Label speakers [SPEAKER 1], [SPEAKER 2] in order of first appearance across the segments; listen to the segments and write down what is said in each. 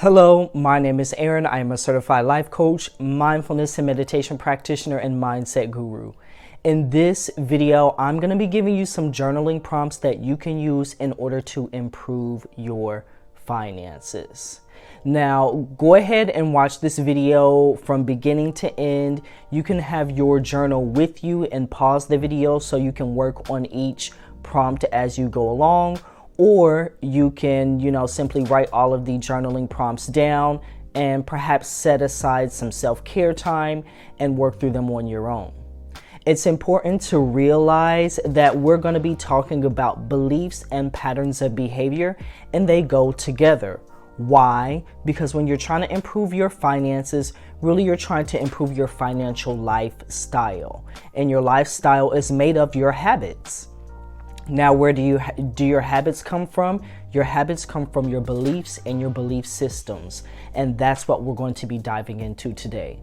[SPEAKER 1] Hello, my name is Aaron. I am a certified life coach, mindfulness and meditation practitioner, and mindset guru. In this video, I'm going to be giving you some journaling prompts that you can use in order to improve your finances. Now, go ahead and watch this video from beginning to end. You can have your journal with you and pause the video so you can work on each prompt as you go along. Or you can, simply write all of the journaling prompts down and perhaps set aside some self-care time and work through them on your own. It's important to realize that we're going to be talking about beliefs and patterns of behavior, and they go together. Why? Because when you're trying to improve your finances, really you're trying to improve your financial lifestyle. And your lifestyle is made of your habits. Now, where do your habits come from? Your habits come from your beliefs and your belief systems. And that's what we're going to be diving into today.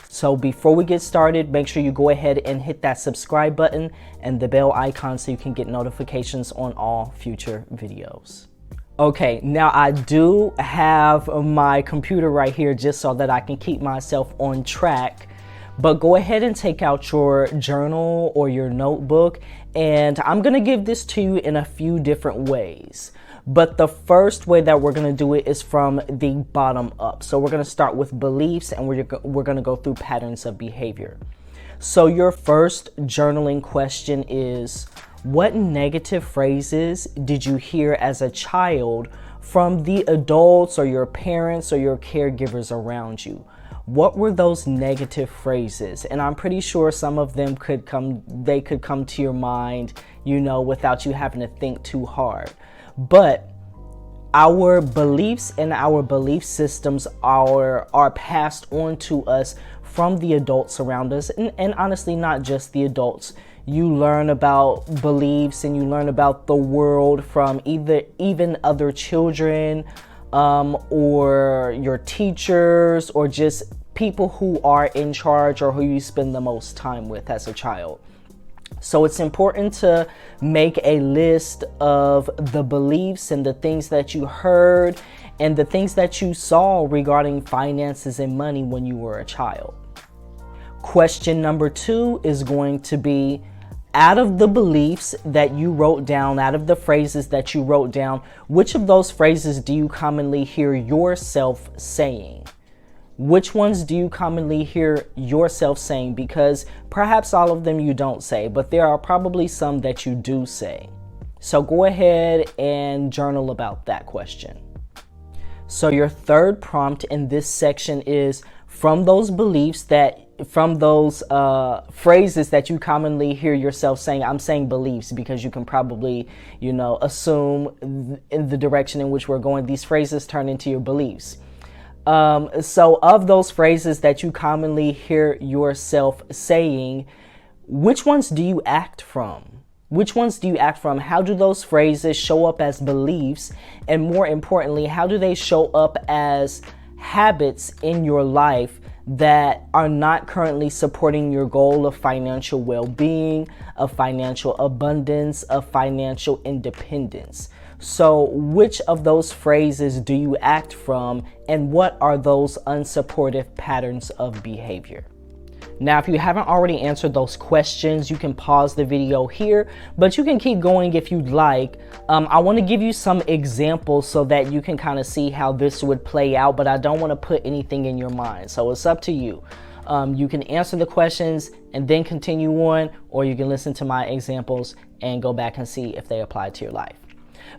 [SPEAKER 1] So before we get started, make sure you go ahead and hit that subscribe button and the bell icon so you can get notifications on all future videos. Okay, now I do have my computer right here just so that I can keep myself on track. But go ahead and take out your journal or your notebook, and I'm going to give this to you in a few different ways. But the first way that we're going to do it is from the bottom up. So we're going to start with beliefs, and we're going to go through patterns of behavior. So your first journaling question is, what negative phrases did you hear as a child from the adults or your parents or your caregivers around you? What were those negative phrases? And I'm pretty sure some of them could come to your mind, without you having to think too hard. But our beliefs and our belief systems are passed on to us from the adults around us. And honestly, not just the adults. You learn about beliefs and you learn about the world from even other children, or your teachers, or just people who are in charge or who you spend the most time with as a child. So it's important to make a list of the beliefs and the things that you heard and the things that you saw regarding finances and money when you were a child. Question number 2 is going to be, out of the beliefs that you wrote down, out of the phrases that you wrote down, which of those phrases do you commonly hear yourself saying? Which ones do you commonly hear yourself saying? Because perhaps all of them you don't say, but there are probably some that you do say. So go ahead and journal about that question. So your third prompt in this section is, from those beliefs from those phrases that you commonly hear yourself saying. I'm saying beliefs because you can probably, assume in the direction in which we're going, these phrases turn into your beliefs. So of those phrases that you commonly hear yourself saying, which ones do you act from? Which ones do you act from? How do those phrases show up as beliefs? And more importantly, how do they show up as habits in your life that are not currently supporting your goal of financial well-being, of financial abundance, of financial independence? So which of those phrases do you act from, and what are those unsupportive patterns of behavior? Now, if you haven't already answered those questions, you can pause the video here, but you can keep going if you'd like. I want to give you some examples so that you can kind of see how this would play out, but I don't want to put anything in your mind. So it's up to you. You can answer the questions and then continue on, or you can listen to my examples and go back and see if they apply to your life.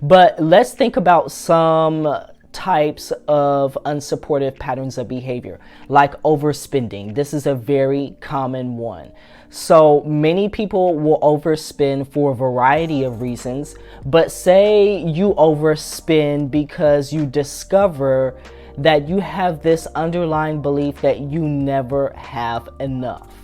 [SPEAKER 1] But let's think about some types of unsupportive patterns of behavior, like overspending. This is a very common one. So many people will overspend for a variety of reasons, but say you overspend because you discover that you have this underlying belief that you never have enough.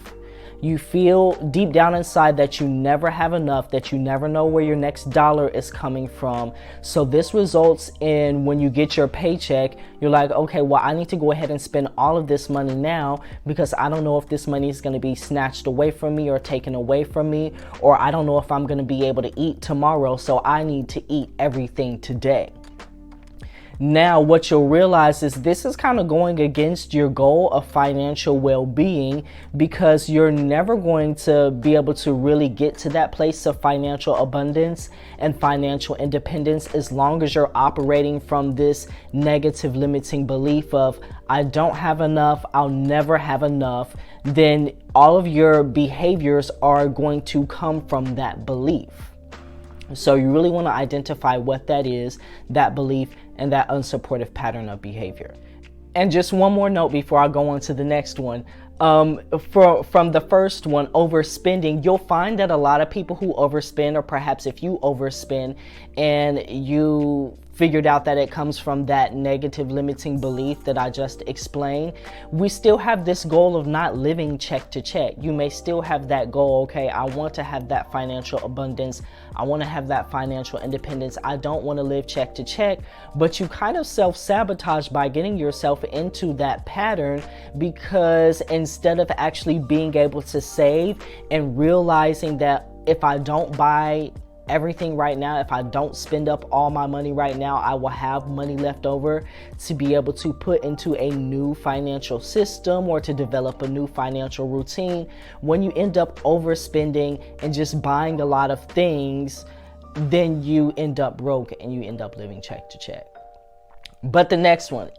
[SPEAKER 1] You feel deep down inside that you never have enough, that you never know where your next dollar is coming from. So this results in, when you get your paycheck, you're like, okay, well, I need to go ahead and spend all of this money now because I don't know if this money is going to be snatched away from me or taken away from me, or I don't know if I'm going to be able to eat tomorrow, so I need to eat everything today. Now, what you'll realize is this is kind of going against your goal of financial well-being, because you're never going to be able to really get to that place of financial abundance and financial independence as long as you're operating from this negative limiting belief of, I don't have enough, I'll never have enough. Then all of your behaviors are going to come from that belief. So you really want to identify what that is, that belief, and that unsupportive pattern of behavior. And just one more note before I go on to the next one. From the first one, overspending, you'll find that a lot of people who overspend, or perhaps if you overspend and you figured out that it comes from that negative limiting belief that I just explained, we still have this goal of not living check to check. You may still have that goal, okay, I want to have that financial abundance, I want to have that financial independence, I don't want to live check to check, but you kind of self-sabotage by getting yourself into that pattern, because instead of actually being able to save and realizing that if I don't buy everything right now, if I don't spend up all my money right now, I will have money left over to be able to put into a new financial system or to develop a new financial routine. When you end up overspending and just buying a lot of things, then you end up broke and you end up living check to check. But the next one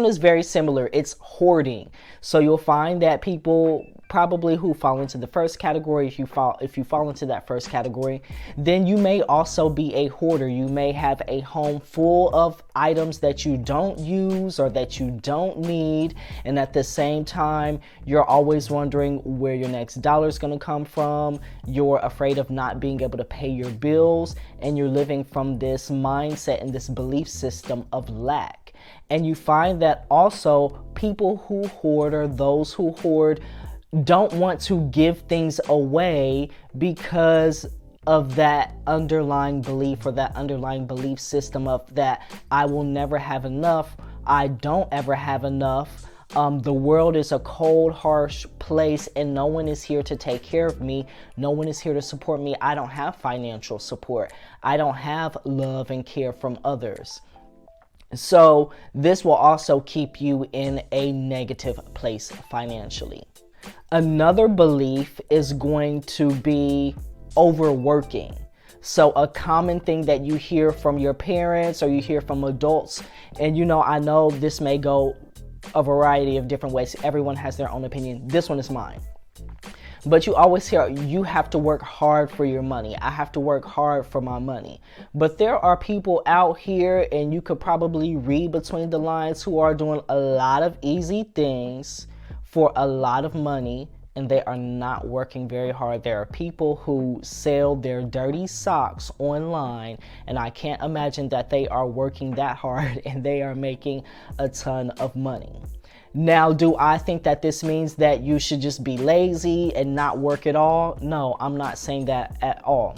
[SPEAKER 1] is very similar. It's hoarding. So you'll find that people probably who fall into the first category, if you fall into that first category, then you may also be a hoarder. You may have a home full of items that you don't use or that you don't need, and at the same time you're always wondering where your next dollar is going to come from. You're afraid of not being able to pay your bills, and you're living from this mindset and this belief system of lack. And you find that also people who hoard, or those who hoard, don't want to give things away because of that underlying belief, or that underlying belief system of that I will never have enough, I don't ever have enough, the world is a cold, harsh place and no one is here to take care of me, no one is here to support me, I don't have financial support, I don't have love and care from others. So this will also keep you in a negative place financially. Another belief is going to be overworking. So a common thing that you hear from your parents or you hear from adults, and I know this may go a variety of different ways. Everyone has their own opinion. This one is mine. But you always hear, you have to work hard for your money. I have to work hard for my money. But there are people out here, and you could probably read between the lines, who are doing a lot of easy things for a lot of money, and they are not working very hard. There are people who sell their dirty socks online, and I can't imagine that they are working that hard and they are making a ton of money. Now, do I think that this means that you should just be lazy and not work at all? No, I'm not saying that at all.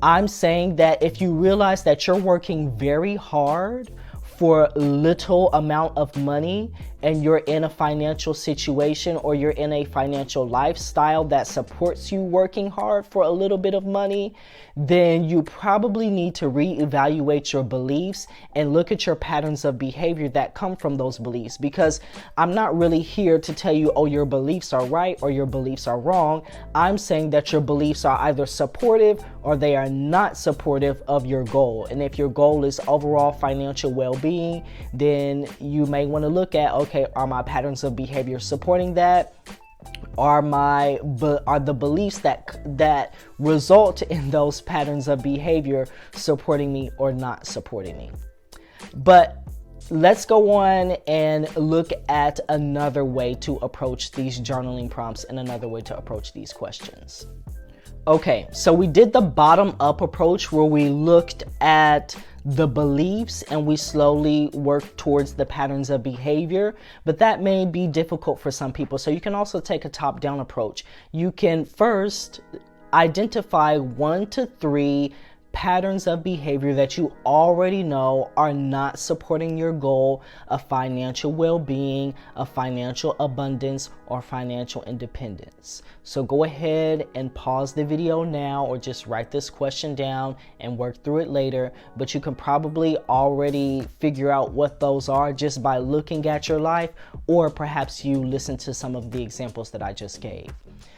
[SPEAKER 1] I'm saying that if you realize that you're working very hard for little amount of money, and you're in a financial situation or you're in a financial lifestyle that supports you working hard for a little bit of money, then you probably need to reevaluate your beliefs and look at your patterns of behavior that come from those beliefs. Because I'm not really here to tell you, oh, your beliefs are right or your beliefs are wrong. I'm saying that your beliefs are either supportive or they are not supportive of your goal. And if your goal is overall financial well-being, then you may want to look at, okay, are my patterns of behavior supporting that? Are the beliefs that result in those patterns of behavior supporting me or not supporting me? But let's go on and look at another way to approach these journaling prompts and another way to approach these questions. Okay, so we did the bottom-up approach where we looked at the beliefs and we slowly work towards the patterns of behavior, but that may be difficult for some people. So you can also take a top-down approach. You can first identify 1 to 3 patterns of behavior that you already know are not supporting your goal of financial well-being, of financial abundance, or financial independence. So go ahead and pause the video now, or just write this question down and work through it later. But you can probably already figure out what those are just by looking at your life, or perhaps you listen to some of the examples that I just gave.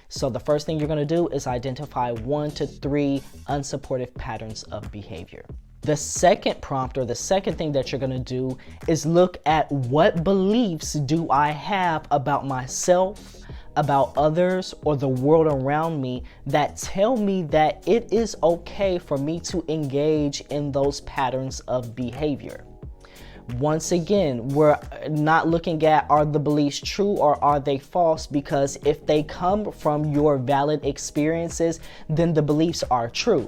[SPEAKER 1] So the first thing you're going to do is identify 1 to 3 unsupportive patterns of behavior. The second prompt, or the second thing that you're going to do, is look at what beliefs do I have about myself, about others, or the world around me that tell me that it is okay for me to engage in those patterns of behavior. Once again, we're not looking at are the beliefs true or are they false, because if they come from your valid experiences, then the beliefs are true.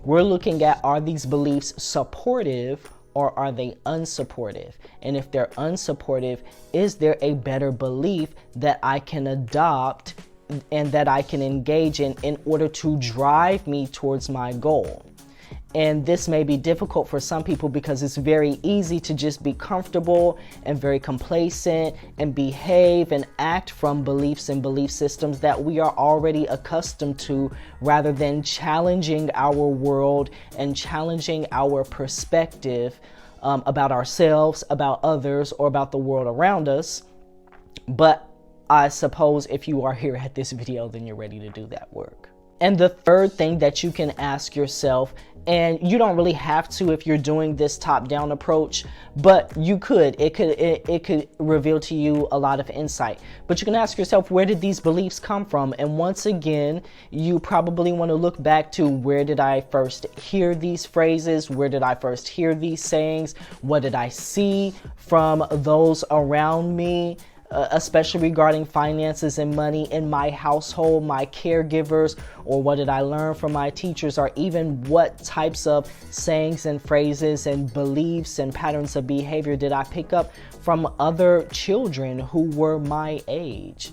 [SPEAKER 1] We're looking at, are these beliefs supportive or are they unsupportive? And if they're unsupportive, is there a better belief that I can adopt and that I can engage in order to drive me towards my goal? And this may be difficult for some people because it's very easy to just be comfortable and very complacent and behave and act from beliefs and belief systems that we are already accustomed to, rather than challenging our world and challenging our perspective about ourselves, about others, or about the world around us. But I suppose if you are here at this video, then you're ready to do that work. And the third thing that you can ask yourself, and you don't really have to if you're doing this top-down approach, but you could. It could reveal to you a lot of insight. But you can ask yourself, where did these beliefs come from? And once again, you probably want to look back to, where did I first hear these phrases? Where did I first hear these sayings? What did I see from those around me? Especially regarding finances and money in my household, my caregivers, or what did I learn from my teachers, or even what types of sayings and phrases and beliefs and patterns of behavior did I pick up from other children who were my age?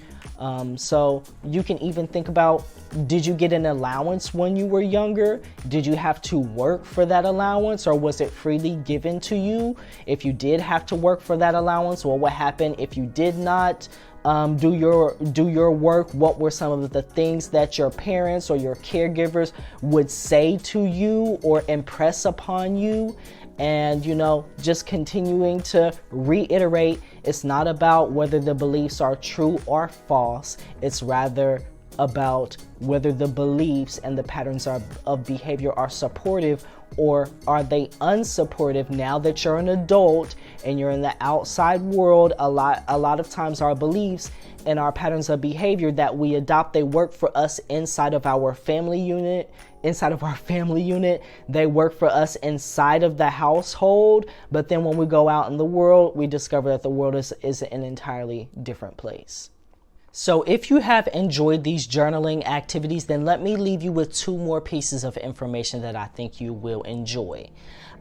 [SPEAKER 1] So you can even think about, did you get an allowance when you were younger? Did you have to work for that allowance, or was it freely given to you? If you did have to work for that allowance, well, what happened if you did not do your work? What were some of the things that your parents or your caregivers would say to you or impress upon you? And, you know, just continuing to reiterate, it's not about whether the beliefs are true or false. It's rather about whether the beliefs and the patterns of behavior are supportive or are they unsupportive. Now that you're an adult and you're in the outside world, a lot of times our beliefs and our patterns of behavior that we adopt, they work for us inside of our family unit. They work for us inside of the household. But then when we go out in the world, we discover that the world is an entirely different place. So if you have enjoyed these journaling activities, then let me leave you with 2 more pieces of information that I think you will enjoy.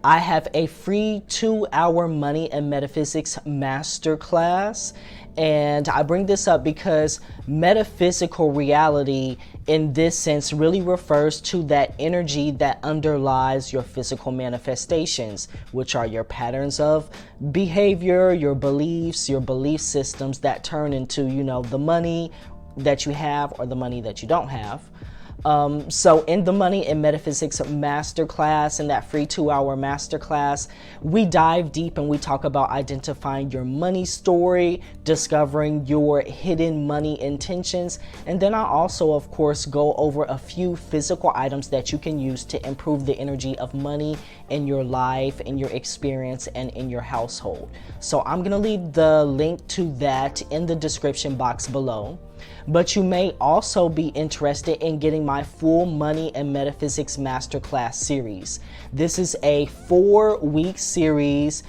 [SPEAKER 1] I have a free 2-hour money and metaphysics masterclass. And I bring this up because metaphysical reality in this sense really refers to that energy that underlies your physical manifestations, which are your patterns of behavior, your beliefs, your belief systems that turn into, you know, the money that you have or the money that you don't have. So in the Money and Metaphysics Masterclass, in that free 2-hour masterclass, we dive deep and we talk about identifying your money story, discovering your hidden money intentions, and then I also, of course, go over a few physical items that you can use to improve the energy of money in your life, in your experience, and in your household. So I'm going to leave the link to that in the description box below. But you may also be interested in getting my full Money and Metaphysics Masterclass series. This is a 4-week series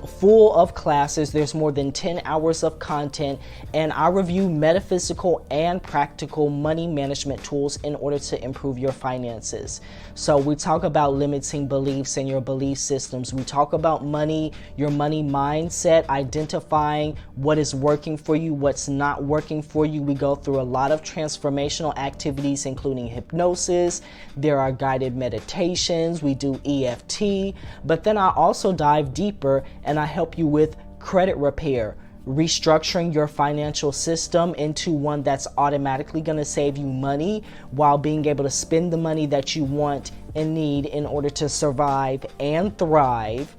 [SPEAKER 1] full of classes. There's more than 10 hours of content, and I review metaphysical and practical money management tools in order to improve your finances. So we talk about limiting beliefs and your belief systems. We talk about money, your money mindset, identifying what is working for you, what's not working for you. We go through a lot of transformational activities, including hypnosis. There are guided meditations. We do EFT, but then I also dive deeper and I help you with credit repair, restructuring your financial system into one that's automatically going to save you money while being able to spend the money that you want and need in order to survive and thrive.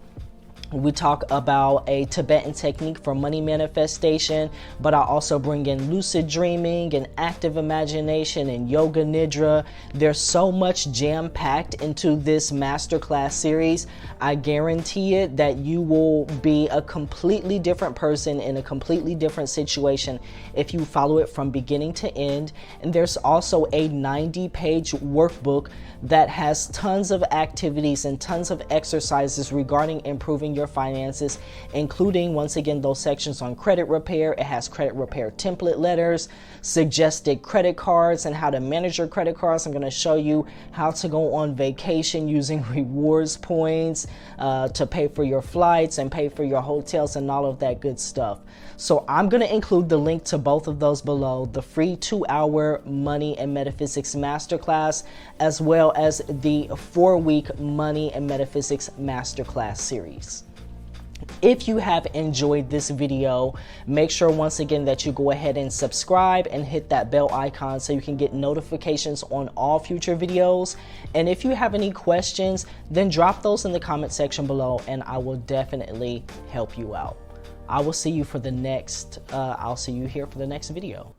[SPEAKER 1] We talk about a Tibetan technique for money manifestation, but I also bring in lucid dreaming and active imagination and yoga nidra. There's so much jam-packed into this masterclass series. I guarantee it that you will be a completely different person in a completely different situation if you follow it from beginning to end. And there's also a 90-page workbook that has tons of activities and tons of exercises regarding improving your finances, including, once again, those sections on credit repair. It has credit repair template letters, suggested credit cards, and how to manage your credit cards. I'm going to show you how to go on vacation using rewards points to pay for your flights and pay for your hotels and all of that good stuff. So I'm going to include the link to both of those below, the free 2-hour Money and Metaphysics Masterclass, as well as the 4-week Money and Metaphysics Masterclass series. If you have enjoyed this video, make sure once again that you go ahead and subscribe and hit that bell icon so you can get notifications on all future videos. And if you have any questions, then drop those in the comment section below and I will definitely help you out. I will see you for the next, I'll see you here for the next video.